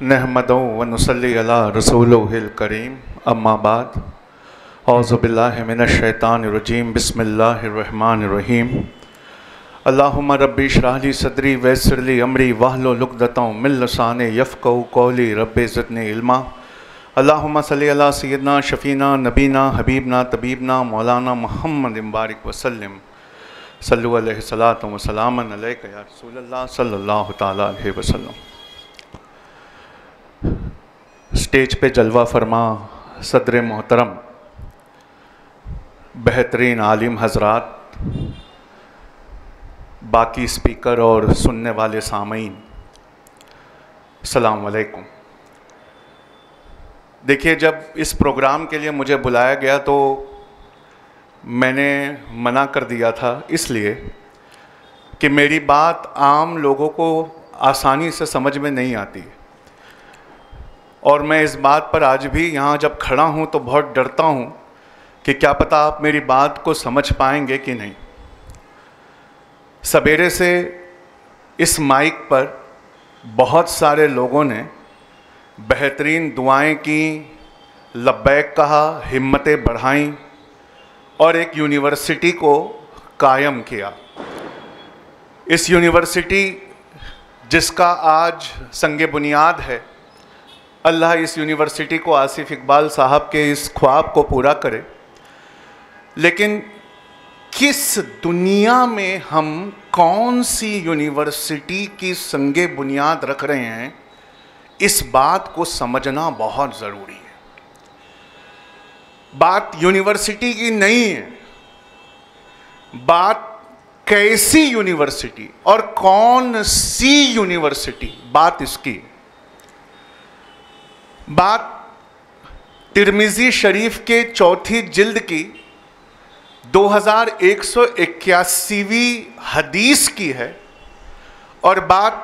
नहमदो व नुसल्ली अला रसूलिहिल करीम अम्मा बाद औज़ु बिल्लाहि मिनश शैतानिर रजीम बिस्मिल्लाहिर रहमानिर रहीम अल्लाहुम्मा रब्बि इश्रह ली सदरी वयस्सिर ली अमरी वहलुल उक़दतम मिन लिसानी यफ़क़हू क़ौली रब्बि ज़िदनी इल्मा अल्लाहुम्मा सल्लि अला सय्यिदना शफ़ीना नबीना हबीबना तबीबना मौलाना मुहम्मद बारिक वसल्लम सल्लु अलैहि सलातो व सलामन अलैका या रसूलल्लाह सल्लल्लाहु तआला अलैहि वसल्लम। स्टेज पे जलवा फरमा सदर मोहतरम, बेहतरीन आलिम हजरात, बाकी स्पीकर और सुनने वाले सामीन, अस्सलाम वालेकुम। देखिए, जब इस प्रोग्राम के लिए मुझे बुलाया गया तो मैंने मना कर दिया था, इसलिए कि मेरी बात आम लोगों को आसानी से समझ में नहीं आती और मैं इस बात पर आज भी यहाँ जब खड़ा हूँ तो बहुत डरता हूँ कि क्या पता आप मेरी बात को समझ पाएंगे कि नहीं। सवेरे से इस माइक पर बहुत सारे लोगों ने बेहतरीन दुआएं की, लब्बैक कहा, हिम्मतें बढ़ाईं और एक यूनिवर्सिटी को कायम किया। इस यूनिवर्सिटी जिसका आज संगे बुनियाद है, अल्लाह इस यूनिवर्सिटी को आसिफ इकबाल साहब के इस ख्वाब को पूरा करे। लेकिन किस दुनिया में हम कौन सी यूनिवर्सिटी की संगे बुनियाद रख रहे हैं, इस बात को समझना बहुत ज़रूरी है। बात यूनिवर्सिटी की नहीं है, बात कैसी यूनिवर्सिटी और कौन सी यूनिवर्सिटी, बात इसकी। बात तिर्मिज़ी शरीफ के चौथी जिल्द की 2181वीं हदीस की है और बात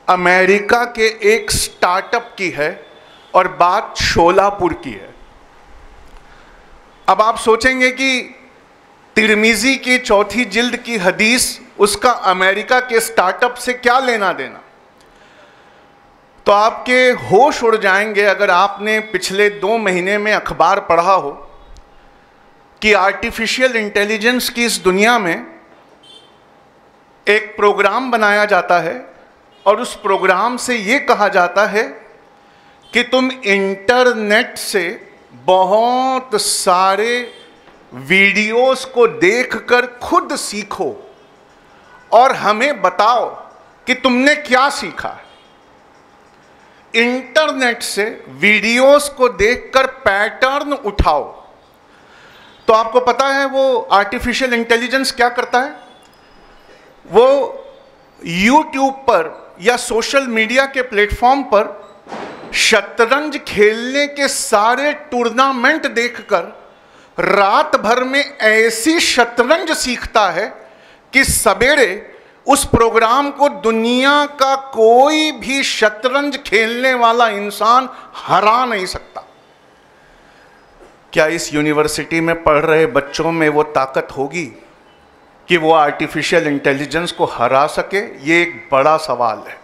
अमेरिका के एक स्टार्टअप की है और बात शोलापुर की है। अब आप सोचेंगे कि तिर्मिज़ी की चौथी जिल्द की हदीस, उसका अमेरिका के स्टार्टअप से क्या लेना देना। तो आपके होश उड़ जाएंगे अगर आपने पिछले 2 महीने में अखबार पढ़ा हो कि आर्टिफिशियल इंटेलिजेंस की इस दुनिया में एक प्रोग्राम बनाया जाता है और उस प्रोग्राम से ये कहा जाता है कि तुम इंटरनेट से बहुत सारे वीडियोस को देखकर खुद सीखो और हमें बताओ कि तुमने क्या सीखा है। इंटरनेट से वीडियोस को देखकर पैटर्न उठाओ। तो आपको पता है वो आर्टिफिशियल इंटेलिजेंस क्या करता है? वो यूट्यूब पर या सोशल मीडिया के प्लेटफॉर्म पर शतरंज खेलने के सारे टूर्नामेंट देखकर रात भर में ऐसी शतरंज सीखता है कि सवेरे उस प्रोग्राम को दुनिया का कोई भी शतरंज खेलने वाला इंसान हरा नहीं सकता। क्या इस यूनिवर्सिटी में पढ़ रहे बच्चों में वो ताकत होगी कि वो आर्टिफिशियल इंटेलिजेंस को हरा सके? ये एक बड़ा सवाल है।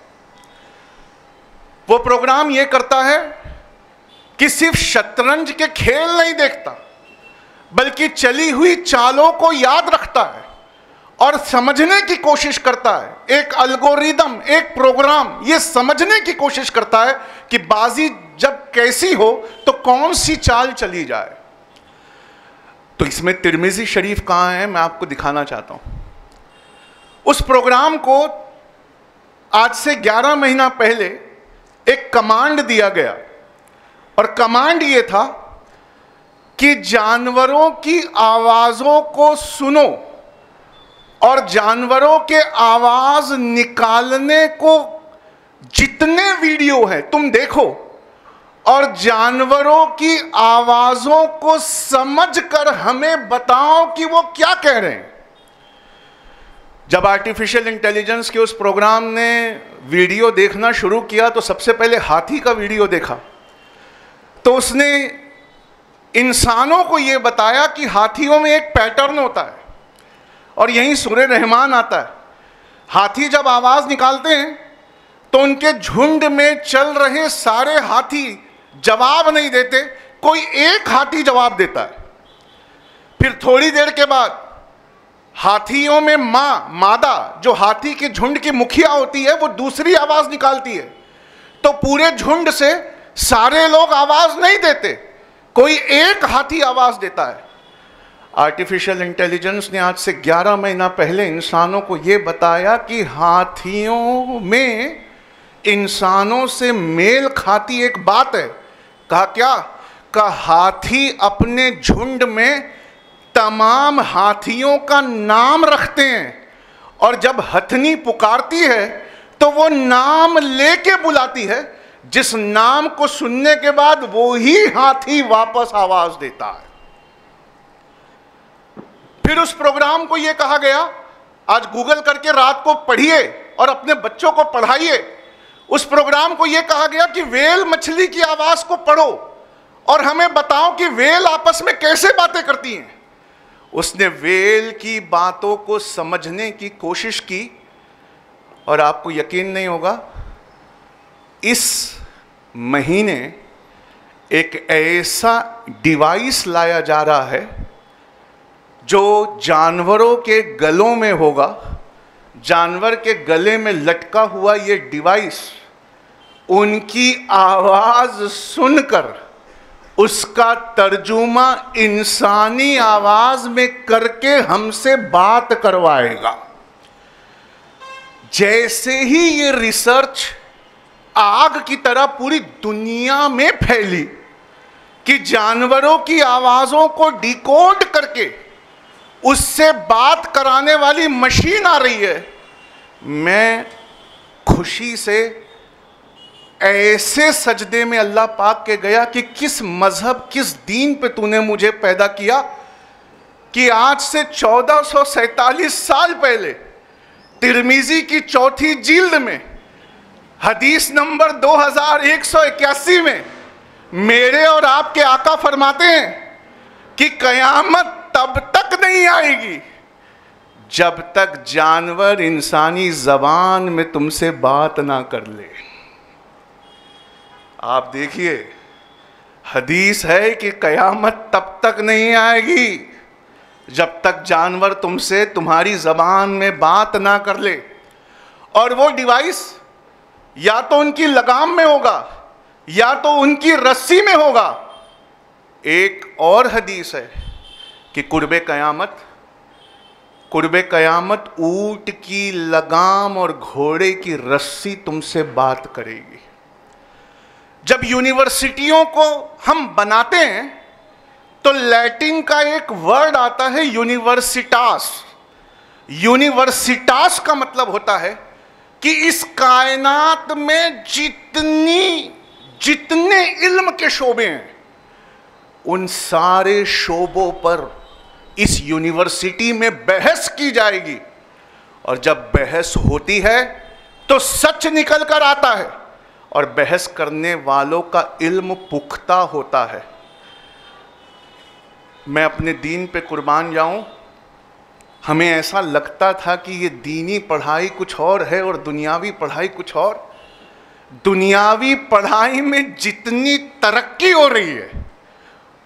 वो प्रोग्राम ये करता है कि सिर्फ शतरंज के खेल नहीं देखता, बल्कि चली हुई चालों को याद रखता है और समझने की कोशिश करता है। एक एल्गोरिदम, एक प्रोग्राम ये समझने की कोशिश करता है कि बाजी जब कैसी हो तो कौन सी चाल चली जाए। तो इसमें तिर्मिज़ी शरीफ कहाँ है, मैं आपको दिखाना चाहता हूँ। उस प्रोग्राम को आज से 11 महीना पहले एक कमांड दिया गया और कमांड ये था कि जानवरों की आवाज़ों को सुनो और जानवरों के आवाज़ निकालने को जितने वीडियो हैं तुम देखो और जानवरों की आवाज़ों को समझकर हमें बताओ कि वो क्या कह रहे हैं। जब आर्टिफिशियल इंटेलिजेंस के उस प्रोग्राम ने वीडियो देखना शुरू किया तो सबसे पहले हाथी का वीडियो देखा तो उसने इंसानों को ये बताया कि हाथियों में एक पैटर्न होता है और यहीं सूरह रहमान आता है। हाथी जब आवाज़ निकालते हैं तो उनके झुंड में चल रहे सारे हाथी जवाब नहीं देते, कोई एक हाथी जवाब देता है। फिर थोड़ी देर के बाद हाथियों में मादा जो हाथी के झुंड की मुखिया होती है, वो दूसरी आवाज निकालती है, तो पूरे झुंड से सारे लोग आवाज नहीं देते, कोई एक हाथी आवाज देता है। आर्टिफिशियल इंटेलिजेंस ने आज से 11 महीना पहले इंसानों को यह बताया कि हाथियों में इंसानों से मेल खाती एक बात है। कहा क्या? का हाथी अपने झुंड में तमाम हाथियों का नाम रखते हैं, और जब हथनी पुकारती है तो वो नाम लेके बुलाती है, जिस नाम को सुनने के बाद वो ही हाथी वापस आवाज देता है। फिर उस प्रोग्राम को यह कहा गया, आज गूगल करके रात को पढ़िए और अपने बच्चों को पढ़ाइए, उस प्रोग्राम को यह कहा गया कि व्हेल मछली की आवाज को पढ़ो और हमें बताओ कि व्हेल आपस में कैसे बातें करती हैं। उसने व्हेल की बातों को समझने की कोशिश की, और आपको यकीन नहीं होगा, इस महीने एक ऐसा डिवाइस लाया जा रहा है जो जानवरों के गलों में होगा। जानवर के गले में लटका हुआ ये डिवाइस उनकी आवाज सुनकर उसका तर्जुमा इंसानी आवाज में करके हमसे बात करवाएगा। जैसे ही ये रिसर्च आग की तरह पूरी दुनिया में फैली कि जानवरों की आवाजों को डिकोड करके उससे बात कराने वाली मशीन आ रही है, मैं खुशी से ऐसे सजदे में अल्लाह पाक के गया कि किस मजहब, किस दीन पे तूने मुझे पैदा किया कि आज से 1447 साल पहले तिरमिजी की चौथी जिल्द में हदीस नंबर 2181 में मेरे और आपके आका फरमाते हैं कि कयामत तब तक नहीं आएगी जब तक जानवर इंसानी जबान में तुमसे बात ना कर ले। आप देखिए, हदीस है कि कयामत तब तक नहीं आएगी जब तक जानवर तुमसे तुम्हारी जबान में बात ना कर ले। और वो डिवाइस या तो उनकी लगाम में होगा या तो उनकी रस्सी में होगा। एक और हदीस है कि कुर्बे कयामत ऊंट की लगाम और घोड़े की रस्सी तुमसे बात करेगी। जब यूनिवर्सिटियों को हम बनाते हैं तो लैटिन का एक वर्ड आता है यूनिवर्सिटास। यूनिवर्सिटास का मतलब होता है कि इस कायनात में जितने इल्म के शोबे हैं उन सारे शोबों पर इस यूनिवर्सिटी में बहस की जाएगी, और जब बहस होती है तो सच निकल कर आता है और बहस करने वालों का इल्म पुख्ता होता है। मैं अपने दीन पे कुर्बान जाऊं, हमें ऐसा लगता था कि ये दीनी पढ़ाई कुछ और है और दुनियावी पढ़ाई कुछ और। दुनियावी पढ़ाई में जितनी तरक्की हो रही है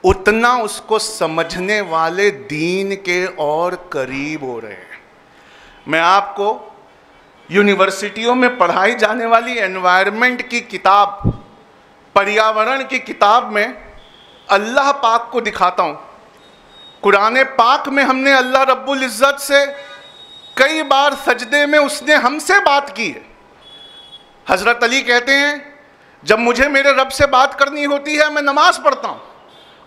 उतना उसको समझने वाले दीन के और करीब हो रहे हैं। मैं आपको यूनिवर्सिटियों में पढ़ाई जाने वाली एनवायरनमेंट की किताब, पर्यावरण की किताब में अल्लाह पाक को दिखाता हूँ। कुरान पाक में हमने अल्लाह रब्बुल इज़्ज़त से कई बार सजदे में उसने हमसे बात की है। हज़रत अली कहते हैं, जब मुझे मेरे रब से बात करनी होती है मैं नमाज पढ़ता हूँ,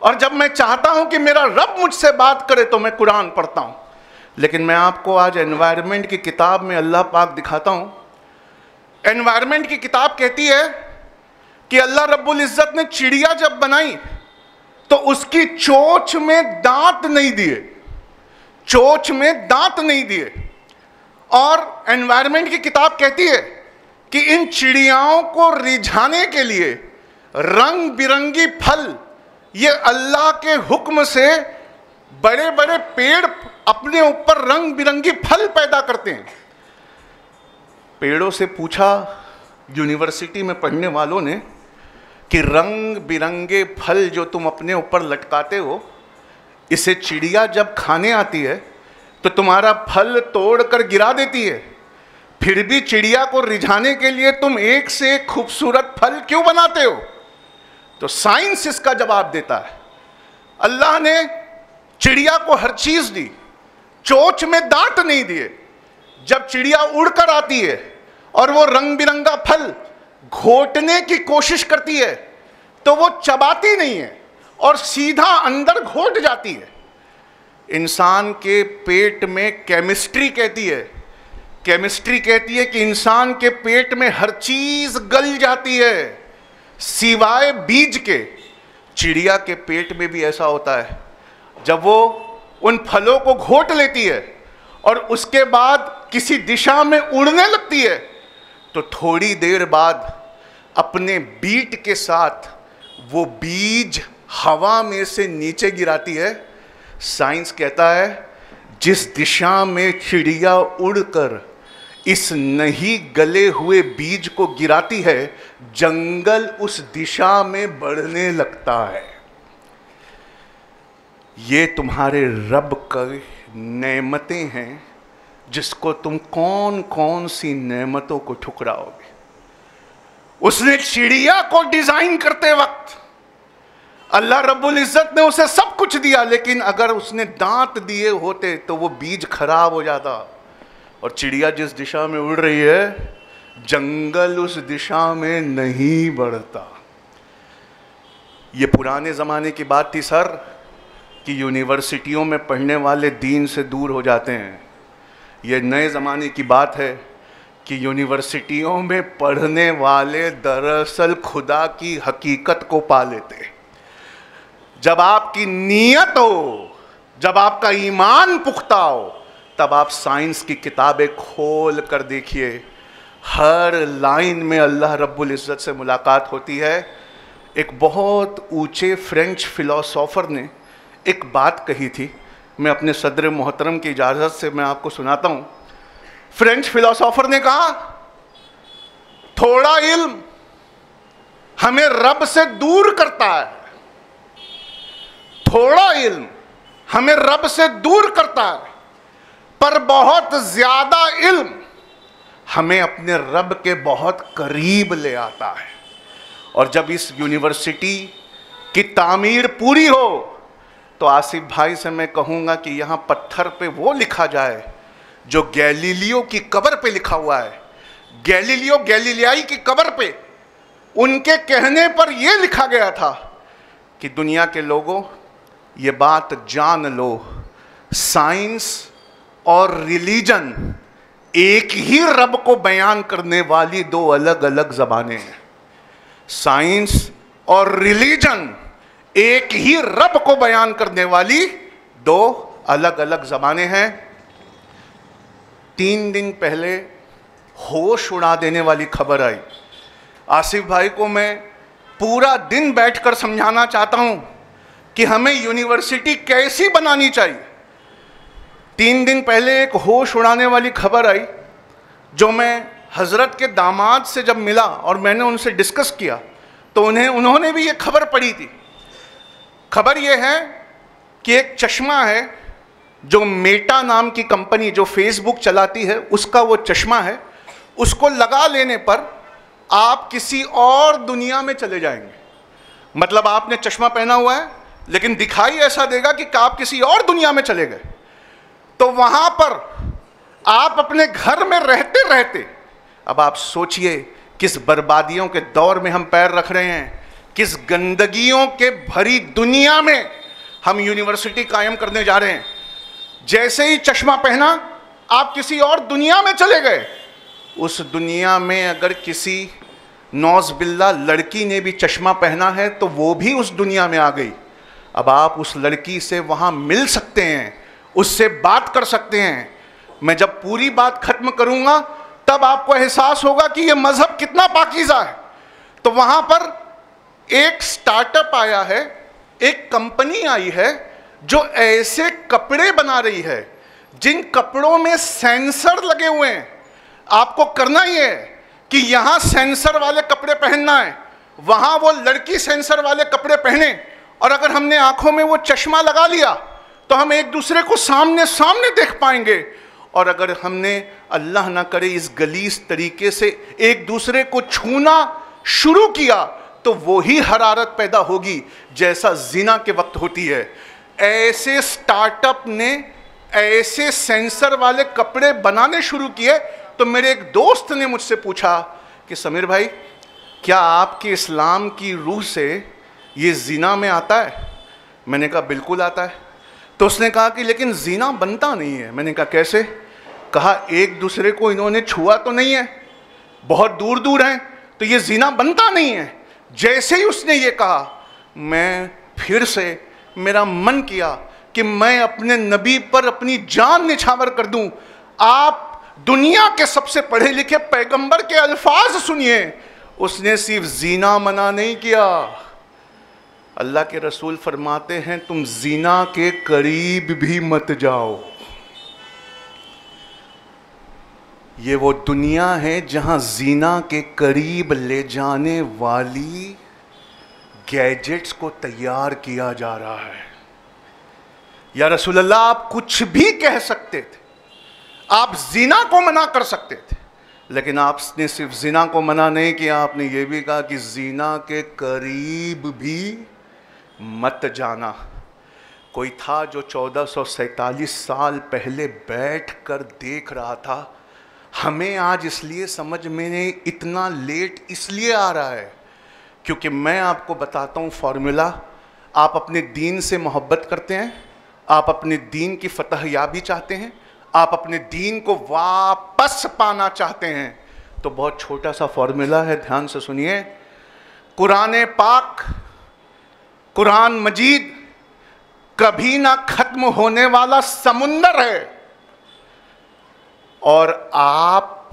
और जब मैं चाहता हूँ कि मेरा रब मुझसे बात करे तो मैं कुरान पढ़ता हूँ। लेकिन मैं आपको आज एनवायरनमेंट की किताब में अल्लाह पाक दिखाता हूँ। एनवायरनमेंट की किताब कहती है कि अल्लाह रब्बुल इज़्ज़त ने चिड़िया जब बनाई तो उसकी चोंच में दांत नहीं दिए, चोंच में दांत नहीं दिए। और एनवायरनमेंट की किताब कहती है कि इन चिड़ियाओं को रिझाने के लिए रंग बिरंगी फल, ये अल्लाह के हुक्म से बड़े बड़े पेड़ अपने ऊपर रंग बिरंगी फल पैदा करते हैं। पेड़ों से पूछा यूनिवर्सिटी में पढ़ने वालों ने कि रंग बिरंगे फल जो तुम अपने ऊपर लटकाते हो, इसे चिड़िया जब खाने आती है तो तुम्हारा फल तोड़कर गिरा देती है, फिर भी चिड़िया को रिझाने के लिए तुम एक से एक खूबसूरत फल क्यों बनाते हो? तो साइंस इसका जवाब देता है, अल्लाह ने चिड़िया को हर चीज दी, चोंच में दांत नहीं दिए। जब चिड़िया उड़कर आती है और वो रंग बिरंगा फल घोटने की कोशिश करती है तो वो चबाती नहीं है और सीधा अंदर घोट जाती है। इंसान के पेट में केमिस्ट्री कहती है कि इंसान के पेट में हर चीज गल जाती है सिवाय बीज के। चिड़िया के पेट में भी ऐसा होता है, जब वो उन फलों को घोट लेती है और उसके बाद किसी दिशा में उड़ने लगती है तो थोड़ी देर बाद अपने बीट के साथ वो बीज हवा में से नीचे गिराती है। साइंस कहता है जिस दिशा में चिड़िया उड़कर इस नहीं गले हुए बीज को गिराती है, जंगल उस दिशा में बढ़ने लगता है। ये तुम्हारे रब की नेमतें हैं जिसको तुम कौन कौन सी नेमतों को ठुकराओगे। उसने चिड़िया को डिजाइन करते वक्त अल्लाह रब्बुल इज्जत ने उसे सब कुछ दिया, लेकिन अगर उसने दांत दिए होते तो वो बीज खराब हो जाता और चिड़िया जिस दिशा में उड़ रही है जंगल उस दिशा में नहीं बढ़ता। ये पुराने ज़माने की बात थी सर कि यूनिवर्सिटियों में पढ़ने वाले दीन से दूर हो जाते हैं। ये नए ज़माने की बात है कि यूनिवर्सिटियों में पढ़ने वाले दरअसल खुदा की हकीकत को पा लेते हैं। जब आपकी नीयत हो, जब आपका ईमान पुख्ता हो, तब आप साइंस की किताबें खोल कर देखिए, हर लाइन में अल्लाह रब्बुल इज़्ज़त से मुलाकात होती है। एक बहुत ऊंचे फ्रेंच फिलोसोफर ने एक बात कही थी, मैं अपने सदर मोहतरम की इजाज़त से मैं आपको सुनाता हूँ। फ्रेंच फिलोसोफर ने कहा, थोड़ा इल्म हमें रब से दूर करता है, थोड़ा इल्म हमें रब से दूर करता है, पर बहुत ज्यादा इल्म हमें अपने रब के बहुत करीब ले आता है। और जब इस यूनिवर्सिटी की तामीर पूरी हो तो आसिफ भाई से मैं कहूँगा कि यहाँ पत्थर पे वो लिखा जाए जो गैलीलियो की कब्र पे लिखा हुआ है। गैलीलियो गैलीलियाई की कब्र पे उनके कहने पर यह लिखा गया था कि दुनिया के लोगों ये बात जान लो, साइंस और रिलीजन एक ही रब को बयान करने वाली दो अलग अलग ज़बानें हैं। साइंस और रिलीजन एक ही रब को बयान करने वाली दो अलग अलग ज़बानें हैं। 3 दिन पहले होश उड़ा देने वाली खबर आई। आसिफ भाई को मैं पूरा दिन बैठकर समझाना चाहता हूं कि हमें यूनिवर्सिटी कैसी बनानी चाहिए। 3 दिन पहले एक होश उड़ाने वाली खबर आई जो मैं हज़रत के दामाद से जब मिला और मैंने उनसे डिस्कस किया तो उन्होंने भी ये खबर पढ़ी थी। खबर ये है कि एक चश्मा है जो मेटा नाम की कंपनी जो फेसबुक चलाती है उसका वो चश्मा है, उसको लगा लेने पर आप किसी और दुनिया में चले जाएंगे। मतलब आपने चश्मा पहना हुआ है लेकिन दिखाई ऐसा देगा कि आप किसी और दुनिया में चले गए। तो वहां पर आप अपने घर में रहते रहते, अब आप सोचिए किस बर्बादियों के दौर में हम पैर रख रहे हैं, किस गंदगियों के भरी दुनिया में हम यूनिवर्सिटी कायम करने जा रहे हैं। जैसे ही चश्मा पहना आप किसी और दुनिया में चले गए। उस दुनिया में अगर किसी नौज़ बिल्ला लड़की ने भी चश्मा पहना है तो वो भी उस दुनिया में आ गई। अब आप उस लड़की से वहाँ मिल सकते हैं, उससे बात कर सकते हैं। मैं जब पूरी बात खत्म करूँगा तब आपको एहसास होगा कि ये मज़हब कितना पाकीज़ा है। तो वहाँ पर एक स्टार्टअप आया है, एक कंपनी आई है जो ऐसे कपड़े बना रही है जिन कपड़ों में सेंसर लगे हुए हैं। आपको करना ही है कि यहां सेंसर वाले कपड़े पहनना है, वहां वो लड़की सेंसर वाले कपड़े पहने, और अगर हमने आंखों में वो चश्मा लगा लिया तो हम एक दूसरे को सामने सामने देख पाएंगे। और अगर हमने अल्लाह ना करे इस गलीज तरीके से एक दूसरे को छूना शुरू किया तो वो ही हरारत पैदा होगी जैसा जिना के वक्त होती है। ऐसे स्टार्टअप ने ऐसे सेंसर वाले कपड़े बनाने शुरू किए। तो मेरे एक दोस्त ने मुझसे पूछा कि समीर भाई, क्या आपके इस्लाम की रूह से ये जिना में आता है? मैंने कहा बिल्कुल आता है। तो उसने कहा कि लेकिन जिना बनता नहीं है। मैंने कहा कैसे? कहा एक दूसरे को इन्होंने छुआ तो नहीं है, बहुत दूर दूर हैं, तो ये जिना बनता नहीं है। जैसे ही उसने ये कहा, मैं फिर से मेरा मन किया कि मैं अपने नबी पर अपनी जान निछावर कर दूं। आप दुनिया के सबसे पढ़े लिखे पैगंबर के अल्फाज सुनिए, उसने सिर्फ जीना मना नहीं किया। अल्लाह के रसूल फरमाते हैं तुम जीना के करीब भी मत जाओ। ये वो दुनिया है जहां जीना के करीब ले जाने वाली गैजेट्स को तैयार किया जा रहा है। या रसूल अल्लाह, आप कुछ भी कह सकते थे, आप जिना को मना कर सकते थे, लेकिन आपने सिर्फ जिना को मना नहीं किया, आपने ये भी कहा कि जिना के करीब भी मत जाना। कोई था जो 1447 साल पहले बैठकर देख रहा था। हमें आज इसलिए समझ में इतना लेट इसलिए आ रहा है क्योंकि मैं आपको बताता हूँ फॉर्मूला। आप अपने दीन से मोहब्बत करते हैं, आप अपने दीन की फतहयाबी चाहते हैं, आप अपने दीन को वापस पाना चाहते हैं, तो बहुत छोटा सा फॉर्मूला है, ध्यान से सुनिए। कुरान पाक, कुरान मजीद कभी ना खत्म होने वाला समुंदर है। और आप,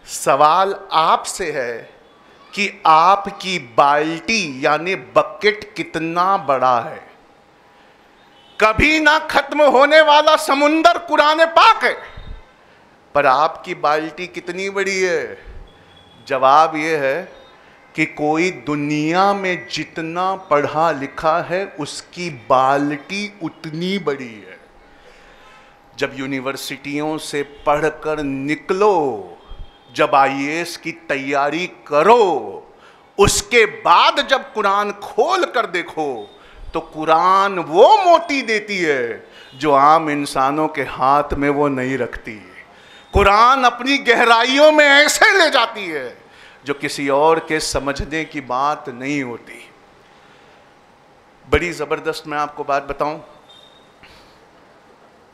सवाल आपसे है कि आपकी बाल्टी यानी बकेट कितना बड़ा है। कभी ना खत्म होने वाला समुंदर कुरान पाक है, पर आपकी बाल्टी कितनी बड़ी है? जवाब यह है कि कोई दुनिया में जितना पढ़ा लिखा है उसकी बाल्टी उतनी बड़ी है। जब यूनिवर्सिटियों से पढ़कर निकलो, जब आईएएस की तैयारी करो, उसके बाद जब कुरान खोल कर देखो तो कुरान वो मोती देती है जो आम इंसानों के हाथ में वो नहीं रखती। कुरान अपनी गहराइयों में ऐसे ले जाती है जो किसी और के समझने की बात नहीं होती। बड़ी ज़बरदस्त मैं आपको बात बताऊं,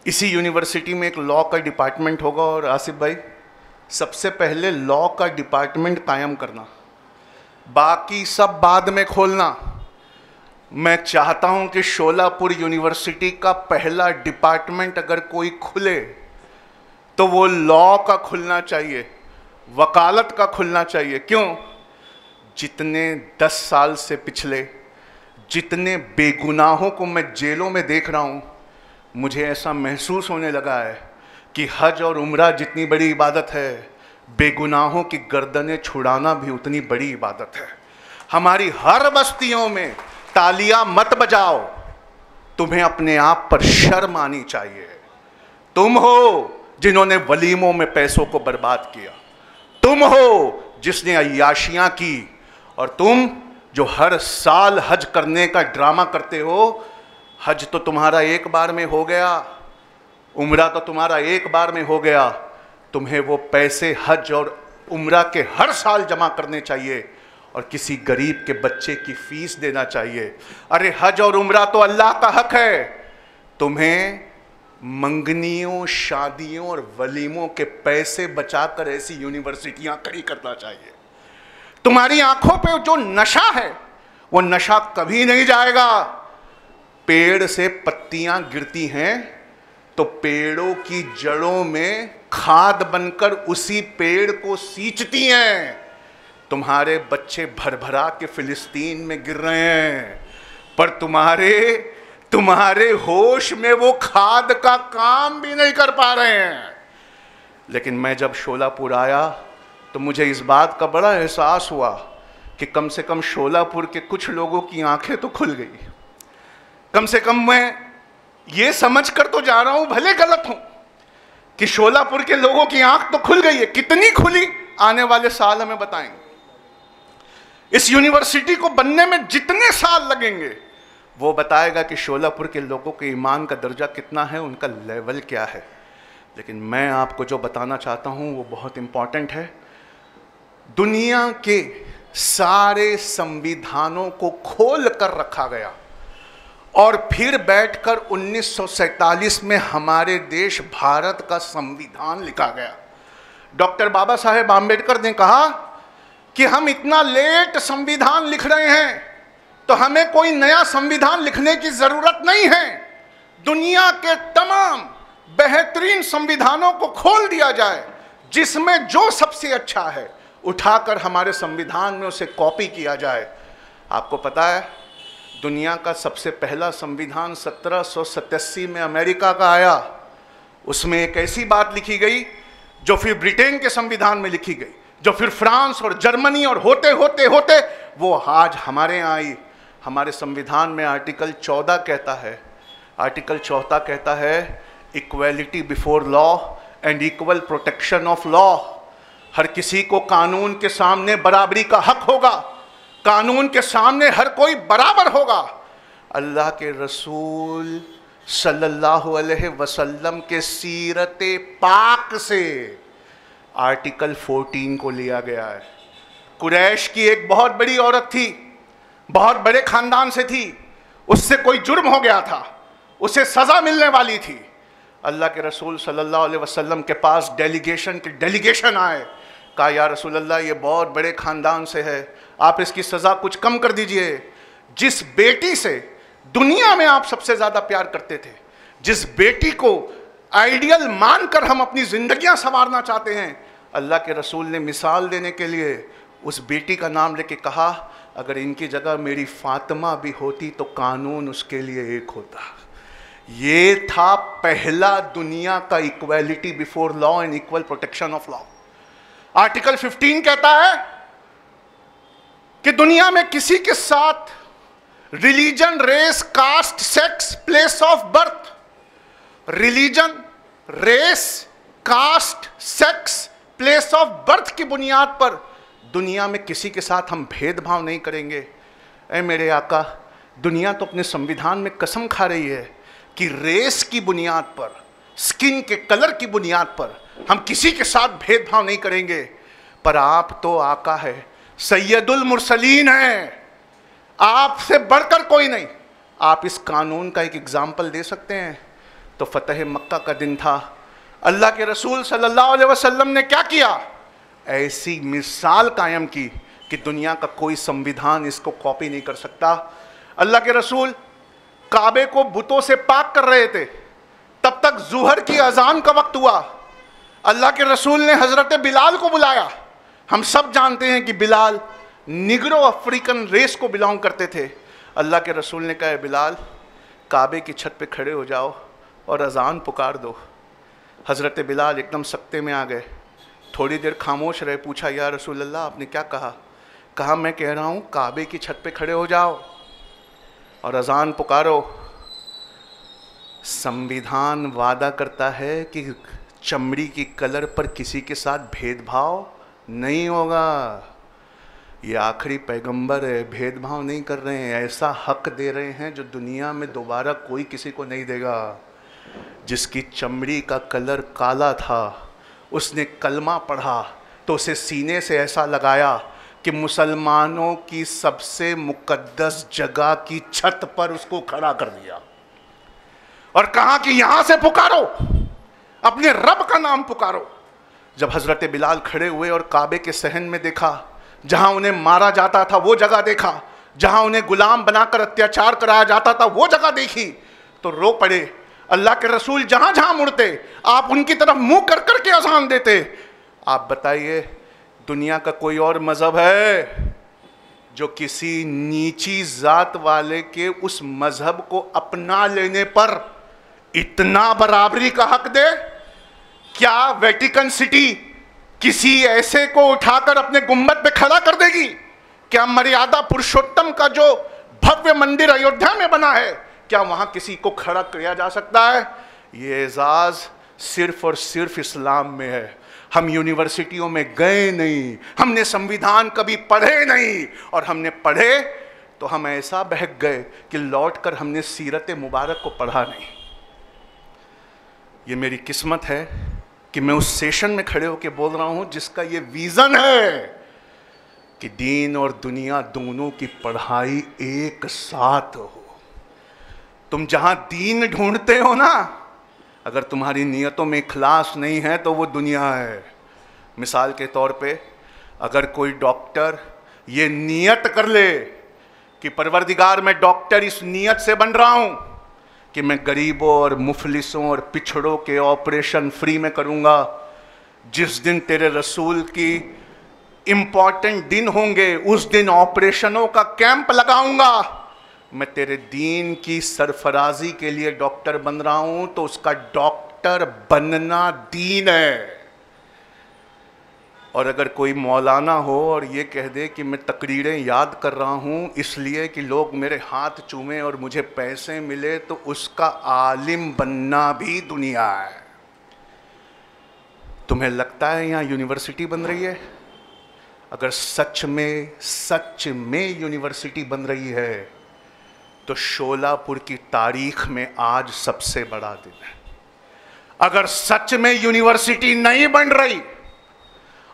इसी यूनिवर्सिटी में एक लॉ का डिपार्टमेंट होगा, और आसिफ भाई, सबसे पहले लॉ का डिपार्टमेंट कायम करना, बाकी सब बाद में खोलना। मैं चाहता हूं कि शोलापुर यूनिवर्सिटी का पहला डिपार्टमेंट अगर कोई खुले तो वो लॉ का खुलना चाहिए, वकालत का खुलना चाहिए। क्यों? जितने 10 साल से पिछले जितने बेगुनाहों को मैं जेलों में देख रहा हूं, मुझे ऐसा महसूस होने लगा है कि हज और उम्रा जितनी बड़ी इबादत है, बेगुनाहों की गर्दनें छुड़ाना भी उतनी बड़ी इबादत है। हमारी हर बस्तियों में तालियां मत बजाओ, तुम्हें अपने आप पर शर्म आनी चाहिए। तुम हो जिन्होंने वलीमों में पैसों को बर्बाद किया, तुम हो जिसने अय्याशियां की, और तुम जो हर साल हज करने का ड्रामा करते हो। हज तो तुम्हारा एक बार में हो गया, उम्रा तो तुम्हारा एक बार में हो गया, तुम्हें वो पैसे हज और उम्रा के हर साल जमा करने चाहिए और किसी गरीब के बच्चे की फीस देना चाहिए। अरे हज और उम्रा तो अल्लाह का हक है, तुम्हें मंगनियों, शादियों और वलीमों के पैसे बचाकर ऐसी यूनिवर्सिटियां खड़ी करना चाहिए। तुम्हारी आंखों पे जो नशा है वो नशा कभी नहीं जाएगा। पेड़ से पत्तियां गिरती हैं तो पेड़ों की जड़ों में खाद बनकर उसी पेड़ को सींचती हैं। तुम्हारे बच्चे भरभरा के फिलिस्तीन में गिर रहे हैं, पर तुम्हारे होश में वो खाद का काम भी नहीं कर पा रहे हैं। लेकिन मैं जब शोलापुर आया तो मुझे इस बात का बड़ा एहसास हुआ कि कम से कम शोलापुर के कुछ लोगों की आंखें तो खुल गई। कम से कम मैं ये समझ कर तो जा रहा हूं, भले गलत हूं, कि शोलापुर के लोगों की आंख तो खुल गई है। कितनी खुली आने वाले साल हमें बताएंगे। इस यूनिवर्सिटी को बनने में जितने साल लगेंगे वो बताएगा कि शोलापुर के लोगों के ईमान का दर्जा कितना है, उनका लेवल क्या है। लेकिन मैं आपको जो बताना चाहता हूं वो बहुत इंपॉर्टेंट है। दुनिया के सारे संविधानों को खोल कर रखा गया और फिर बैठकर 1947 में हमारे देश भारत का संविधान लिखा गया। डॉक्टर बाबा साहेब आम्बेडकर ने कहा कि हम इतना लेट संविधान लिख रहे हैं तो हमें कोई नया संविधान लिखने की जरूरत नहीं है। दुनिया के तमाम बेहतरीन संविधानों को खोल दिया जाए, जिसमें जो सबसे अच्छा है उठाकर हमारे संविधान में उसे कॉपी किया जाए। आपको पता है दुनिया का सबसे पहला संविधान 1787 में अमेरिका का आया। उसमें एक ऐसी बात लिखी गई जो फिर ब्रिटेन के संविधान में लिखी गई, जो फिर फ्रांस और जर्मनी, और होते होते होते वो आज हमारे यहाँ आई। हमारे संविधान में आर्टिकल 14 कहता है, आर्टिकल 14 कहता है equality before law and equal protection of law. हर किसी को कानून के सामने बराबरी का हक होगा, कानून के सामने हर कोई बराबर होगा। अल्लाह के रसूल सल्लल्लाहु अलैहि वसल्लम के सीरते पाक से आर्टिकल 14 को लिया गया है। कुरैश की एक बहुत बड़ी औरत थी, बहुत बड़े खानदान से थी, उससे कोई जुर्म हो गया था, उसे सजा मिलने वाली थी। अल्लाह के रसूल सल्लल्लाहु अलैहि वसल्लम के पास डेलीगेशन आए, कहा या रसूल अल्लाह ये बहुत बड़े खानदान से है, आप इसकी सज़ा कुछ कम कर दीजिए। जिस बेटी से दुनिया में आप सबसे ज़्यादा प्यार करते थे, जिस बेटी को आइडियल मानकर हम अपनी ज़िंदगियां संवारना चाहते हैं, अल्लाह के रसूल ने मिसाल देने के लिए उस बेटी का नाम लेके कहा अगर इनकी जगह मेरी फातिमा भी होती तो कानून उसके लिए एक होता। ये था पहला दुनिया का equality before law and equal protection of law. Article 15 कहता है कि दुनिया में किसी के साथ religion, race, caste, sex, place of birth, religion, race, caste, sex, place of birth की बुनियाद पर दुनिया में किसी के साथ हम भेदभाव नहीं करेंगे। ऐ मेरे आका, दुनिया तो अपने संविधान में कसम खा रही है कि रेस की बुनियाद पर, स्किन के कलर की बुनियाद पर हम किसी के साथ भेदभाव नहीं करेंगे। पर आप तो आका है, सैयदुल मुरसलीन है, आपसे बढ़कर कोई नहीं। आप इस कानून का एक एग्जाम्पल दे सकते हैं? तो फतेह मक्का का दिन था, अल्लाह के रसूल सल्लल्लाहु अलैहि वसल्लम ने क्या किया? ऐसी मिसाल कायम की कि दुनिया का कोई संविधान इसको कॉपी नहीं कर सकता। अल्लाह के रसूल काबे को बुतों से पाक कर रहे थे, तब तक जुहर की अजान का वक्त हुआ। अल्लाह के रसूल ने हजरत बिलाल को बुलाया। हम सब जानते हैं कि बिलाल निग्रो अफ्रीकन रेस को बिलोंग करते थे। अल्लाह के रसूल ने कहा बिलाल काबे की छत पे खड़े हो जाओ और अजान पुकार दो। हजरत बिलाल एकदम सख्ते में आ गए, थोड़ी देर खामोश रहे, पूछा या रसूल अल्लाह आपने क्या कहा? कहा मैं कह रहा हूँ काबे की छत पे खड़े हो जाओ और अजान पुकारो। संविधान वादा करता है कि चमड़ी की कलर पर किसी के साथ भेदभाव नहीं होगा। ये आखिरी पैगंबर है, भेदभाव नहीं कर रहे हैं, ऐसा हक दे रहे हैं जो दुनिया में दोबारा कोई किसी को नहीं देगा। जिसकी चमड़ी का कलर काला था, उसने कलमा पढ़ा तो उसे सीने से ऐसा लगाया कि मुसलमानों की सबसे मुकद्दस जगह की छत पर उसको खड़ा कर दिया और कहा कि यहां से पुकारो, अपने रब का नाम पुकारो। जब हजरत बिलाल खड़े हुए और काबे के सहन में देखा, जहां उन्हें मारा जाता था वो जगह देखा, जहां उन्हें गुलाम बनाकर अत्याचार कराया जाता था वो जगह देखी, तो रो पड़े। अल्लाह के रसूल जहां जहां मुड़ते आप उनकी तरफ मुंह कर कर के अजान देते। आप बताइए दुनिया का कोई और मजहब है जो किसी नीची जात वाले के उस मजहब को अपना लेने पर इतना बराबरी का हक दे? क्या वेटिकन सिटी किसी ऐसे को उठाकर अपने गुंबद पे खड़ा कर देगी? क्या मर्यादा पुरुषोत्तम का जो भव्य मंदिर अयोध्या में बना है, क्या वहां किसी को खड़ा किया जा सकता है? ये एजाज सिर्फ और सिर्फ इस्लाम में है। हम यूनिवर्सिटियों में गए नहीं, हमने संविधान कभी पढ़े नहीं, और हमने पढ़े तो हम ऐसा बहक गए कि लौटकर हमने सीरत मुबारक को पढ़ा नहीं। ये मेरी किस्मत है कि मैं उस सेशन में खड़े होकर बोल रहा हूं जिसका ये विजन है कि दीन और दुनिया दोनों की पढ़ाई एक साथ हो। तुम जहां दीन ढूंढते हो ना, अगर तुम्हारी नियतों में इखलास नहीं है तो वो दुनिया है। मिसाल के तौर पे, अगर कोई डॉक्टर ये नियत कर ले कि परवरदिगार मैं डॉक्टर इस नियत से बन रहा हूं कि मैं गरीबों और मुफलिसों और पिछड़ों के ऑपरेशन फ्री में करूंगा, जिस दिन तेरे रसूल की इंपॉर्टेंट दिन होंगे उस दिन ऑपरेशनों का कैंप लगाऊंगा, मैं तेरे दीन की सरफराजी के लिए डॉक्टर बन रहा हूं, तो उसका डॉक्टर बनना दीन है। और अगर कोई मौलाना हो और ये कह दे कि मैं तकरीरें याद कर रहा हूँ इसलिए कि लोग मेरे हाथ चूमें और मुझे पैसे मिले, तो उसका आलिम बनना भी दुनिया है। तुम्हें लगता है यहाँ यूनिवर्सिटी बन रही है? अगर सच में यूनिवर्सिटी बन रही है तो शोलापुर की तारीख में आज सबसे बड़ा दिन है। अगर सच में यूनिवर्सिटी नहीं बन रही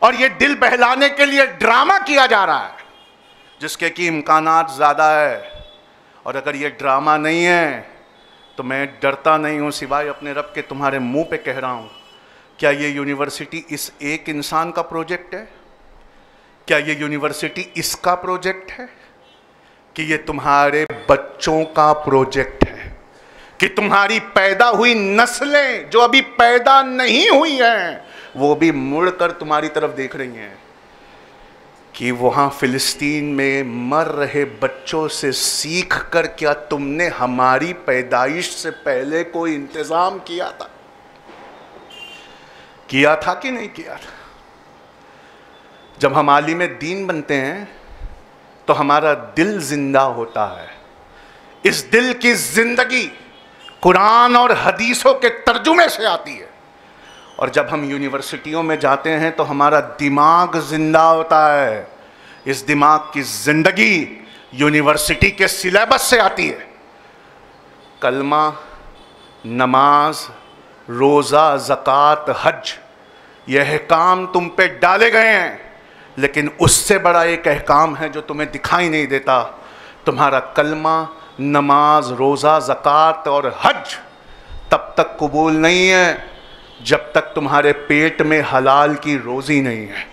और ये दिल बहलाने के लिए ड्रामा किया जा रहा है जिसके कि इम्कानात ज़्यादा है, और अगर ये ड्रामा नहीं है तो मैं डरता नहीं हूँ सिवाय अपने रब के तुम्हारे मुंह पे कह रहा हूँ, क्या ये यूनिवर्सिटी इस एक इंसान का प्रोजेक्ट है? क्या ये यूनिवर्सिटी इसका प्रोजेक्ट है? कि ये तुम्हारे बच्चों का प्रोजेक्ट है? कि तुम्हारी पैदा हुई नस्लें जो अभी पैदा नहीं हुई हैं वो भी मुड़कर तुम्हारी तरफ देख रही हैं कि वहां फिलिस्तीन में मर रहे बच्चों से सीख कर क्या तुमने हमारी पैदाइश से पहले कोई इंतजाम किया था कि नहीं किया था? जब हम आलिम दीन बनते हैं तो हमारा दिल जिंदा होता है। इस दिल की जिंदगी कुरान और हदीसों के तर्जुमे से आती है। और जब हम यूनिवर्सिटियों में जाते हैं तो हमारा दिमाग जिंदा होता है। इस दिमाग की जिंदगी यूनिवर्सिटी के सिलेबस से आती है। कलमा, नमाज, रोज़ा, ज़कात, हज, यह अहकाम तुम पे डाले गए हैं, लेकिन उससे बड़ा एक अहकाम है जो तुम्हें दिखाई नहीं देता। तुम्हारा कलमा, नमाज, रोज़ा, ज़कात और हज तब तक कबूल नहीं है जब तक तुम्हारे पेट में हलाल की रोज़ी नहीं है।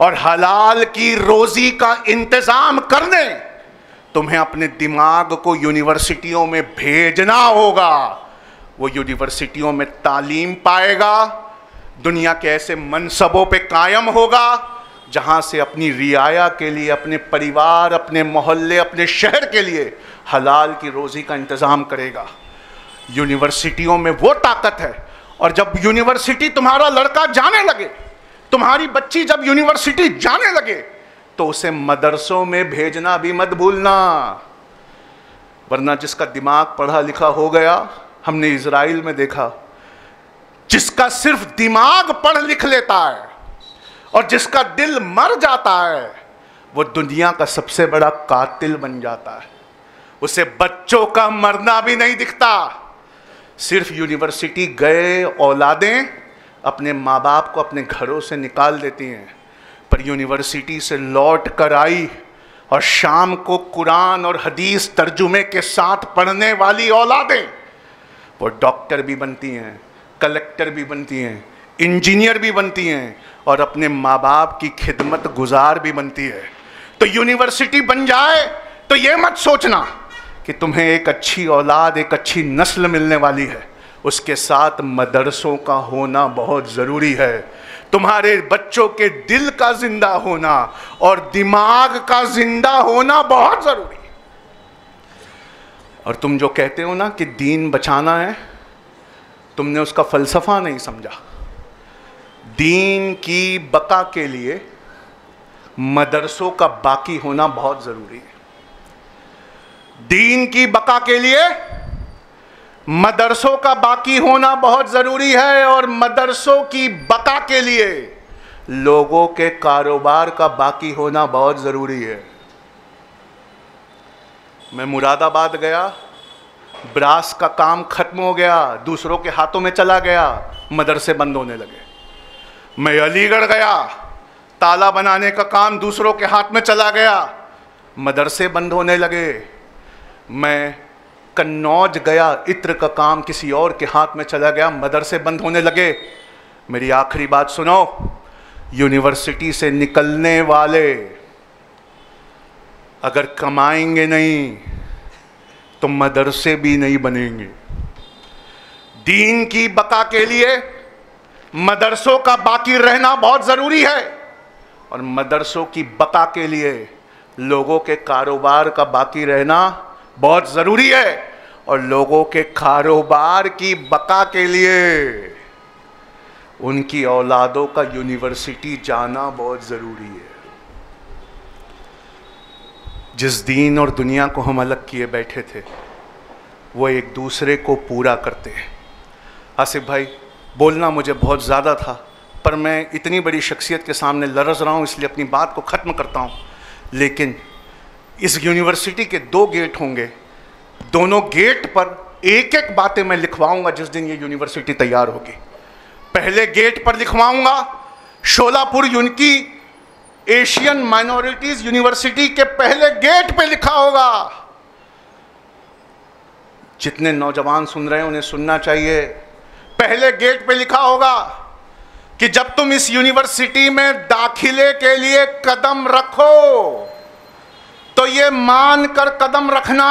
और हलाल की रोज़ी का इंतज़ाम करने तुम्हें अपने दिमाग को यूनिवर्सिटियों में भेजना होगा। वो यूनिवर्सिटियों में तालीम पाएगा, दुनिया के ऐसे मनसबों पे कायम होगा जहाँ से अपनी रियाया के लिए, अपने परिवार, अपने मोहल्ले, अपने शहर के लिए हलाल की रोज़ी का इंतज़ाम करेगा। यूनिवर्सिटियों में वो ताकत है। और जब यूनिवर्सिटी तुम्हारा लड़का जाने लगे, तुम्हारी बच्ची जब यूनिवर्सिटी जाने लगे, तो उसे मदरसों में भेजना भी मत भूलना, वरना जिसका दिमाग पढ़ा लिखा हो गया, हमने इजराइल में देखा, जिसका सिर्फ दिमाग पढ़ लिख लेता है और जिसका दिल मर जाता है, वो दुनिया का सबसे बड़ा कातिल बन जाता है। उसे बच्चों का मरना भी नहीं दिखता। सिर्फ यूनिवर्सिटी गए औलादें अपने माँ बाप को अपने घरों से निकाल देती हैं, पर यूनिवर्सिटी से लौट कर आई और शाम को कुरान और हदीस तर्जुमे के साथ पढ़ने वाली औलादें वो डॉक्टर भी बनती हैं, कलेक्टर भी बनती हैं, इंजीनियर भी बनती हैं और अपने माँ बाप की खिदमत गुजार भी बनती है। तो यूनिवर्सिटी बन जाए तो ये मत सोचना कि तुम्हें एक अच्छी औलाद, एक अच्छी नस्ल मिलने वाली है। उसके साथ मदरसों का होना बहुत ज़रूरी है। तुम्हारे बच्चों के दिल का जिंदा होना और दिमाग का जिंदा होना बहुत ज़रूरी है। और तुम जो कहते हो ना कि दीन बचाना है, तुमने उसका फ़लसफ़ा नहीं समझा। दीन की बका के लिए मदरसों का बाकी होना बहुत ज़रूरी है। दीन की बका के लिए मदरसों का बाकी होना बहुत ज़रूरी है, और मदरसों की बका के लिए लोगों के कारोबार का बाकी होना बहुत ज़रूरी है। मैं मुरादाबाद गया, ब्रास का काम खत्म हो गया, दूसरों के हाथों में चला गया, मदरसे बंद होने लगे। मैं अलीगढ़ गया, ताला बनाने का काम दूसरों के हाथ में चला गया, मदरसे बंद होने लगे। मैं कन्नौज गया, इत्र का काम किसी और के हाथ में चला गया, मदरसे बंद होने लगे। मेरी आखिरी बात सुनो, यूनिवर्सिटी से निकलने वाले अगर कमाएंगे नहीं तो मदरसे भी नहीं बनेंगे। दीन की बका के लिए मदरसों का बाकी रहना बहुत ज़रूरी है, और मदरसों की बका के लिए लोगों के कारोबार का बाकी रहना बहुत ज़रूरी है, और लोगों के कारोबार की बका के लिए उनकी औलादों का यूनिवर्सिटी जाना बहुत ज़रूरी है। जिस दीन और दुनिया को हम अलग किए बैठे थे वो एक दूसरे को पूरा करते हैं। आसिफ भाई, बोलना मुझे बहुत ज़्यादा था, पर मैं इतनी बड़ी शख्सियत के सामने लरज़ रहा हूँ, इसलिए अपनी बात को ख़त्म करता हूँ। लेकिन इस यूनिवर्सिटी के 2 गेट होंगे, दोनों गेट पर एक एक बातें मैं लिखवाऊंगा जिस दिन ये यूनिवर्सिटी तैयार होगी। पहले गेट पर लिखवाऊंगा शोलापुर की एशियन माइनॉरिटीज यूनिवर्सिटी के पहले गेट पे लिखा होगा। जितने नौजवान सुन रहे हैं उन्हें सुनना चाहिए। पहले गेट पे लिखा होगा कि जब तुम इस यूनिवर्सिटी में दाखिले के लिए कदम रखो तो ये मान कर कदम रखना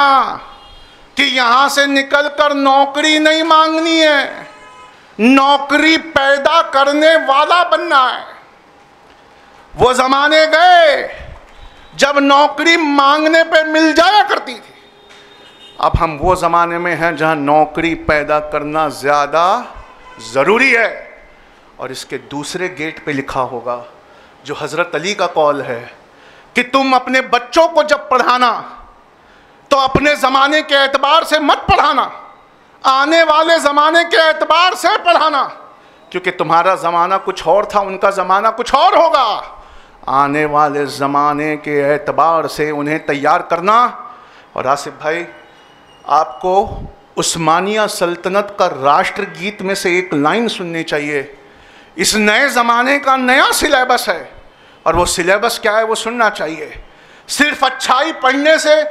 कि यहां से निकलकर नौकरी नहीं मांगनी है, नौकरी पैदा करने वाला बनना है। वो जमाने गए जब नौकरी मांगने पे मिल जाया करती थी। अब हम वो जमाने में हैं जहां नौकरी पैदा करना ज्यादा जरूरी है। और इसके दूसरे गेट पे लिखा होगा जो हजरत अली का कौल है कि तुम अपने बच्चों को जब पढ़ाना तो अपने ज़माने के एतबार से मत पढ़ाना, आने वाले ज़माने के एतबार से पढ़ाना, क्योंकि तुम्हारा ज़माना कुछ और था, उनका ज़माना कुछ और होगा। आने वाले ज़माने के एतबार से उन्हें तैयार करना। और आसिफ भाई, आपको उस्मानिया सल्तनत का राष्ट्रगीत में से एक लाइन सुननी चाहिए। इस नए ज़माने का नया सिलेबस है, और वो सिलेबस क्या है वो सुनना चाहिए। सिर्फ अच्छाई पढ़ने से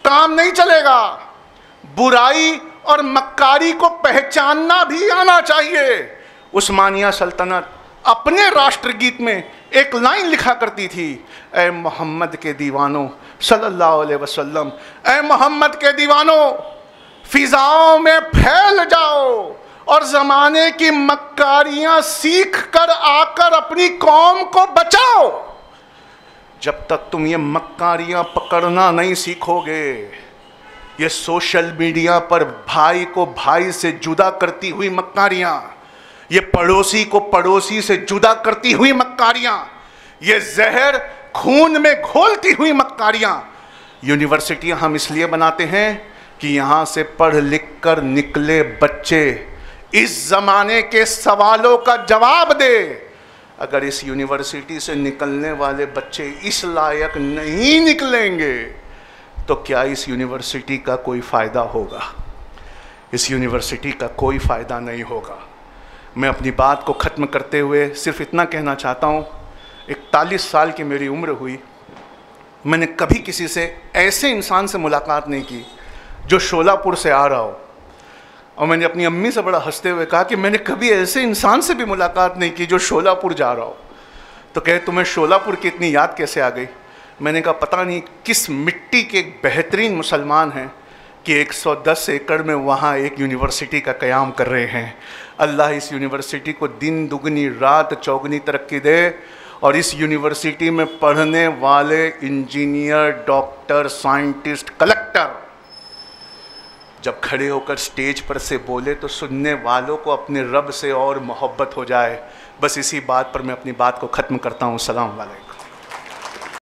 काम नहीं चलेगा, बुराई और मक्कारी को पहचानना भी आना चाहिए। उस्मानिया सल्तनत अपने राष्ट्रगीत में एक लाइन लिखा करती थी, ए मोहम्मद के दीवानों सल्लल्लाहु अलैहि वसल्लम, ए मोहम्मद के दीवानों फिजाओं में फैल जाओ और ज़माने की मक्कारियाँ सीख कर आकर अपनी कौम को बचाओ। जब तक तुम ये मक्कारियाँ पकड़ना नहीं सीखोगे, ये सोशल मीडिया पर भाई को भाई से जुदा करती हुई मक्कारियाँ, ये पड़ोसी को पड़ोसी से जुदा करती हुई मक्कारियाँ, ये जहर खून में घोलती हुई मक्कारियाँ। यूनिवर्सिटियाँ हम इसलिए बनाते हैं कि यहाँ से पढ़ लिख कर निकले बच्चे इस ज़माने के सवालों का जवाब दे। अगर इस यूनिवर्सिटी से निकलने वाले बच्चे इस लायक नहीं निकलेंगे तो क्या इस यूनिवर्सिटी का कोई फ़ायदा होगा? इस यूनिवर्सिटी का कोई फ़ायदा नहीं होगा। मैं अपनी बात को ख़त्म करते हुए सिर्फ इतना कहना चाहता हूँ, 41 साल की मेरी उम्र हुई, मैंने कभी किसी से ऐसे इंसान से मुलाकात नहीं की जो शोलापुर से आ रहा हो। और मैंने अपनी अम्मी से बड़ा हंसते हुए कहा कि मैंने कभी ऐसे इंसान से भी मुलाकात नहीं की जो शोलापुर जा रहा हो। तो कहे तुम्हें शोलापुर की इतनी याद कैसे आ गई? मैंने कहा पता नहीं किस मिट्टी के एक बेहतरीन मुसलमान हैं कि 110 एकड़ में वहाँ एक यूनिवर्सिटी का क़याम कर रहे हैं। अल्लाह इस यूनिवर्सिटी को दिन दुगनी रात चौगनी तरक्की दे, और इस यूनिवर्सिटी में पढ़ने वाले इंजीनियर, डॉक्टर, साइंटिस्ट, कलेक्टर जब खड़े होकर स्टेज पर से बोले तो सुनने वालों को अपने रब से और मोहब्बत हो जाए। बस इसी बात पर मैं अपनी बात को ख़त्म करता हूँ। सलाम वालेकुम।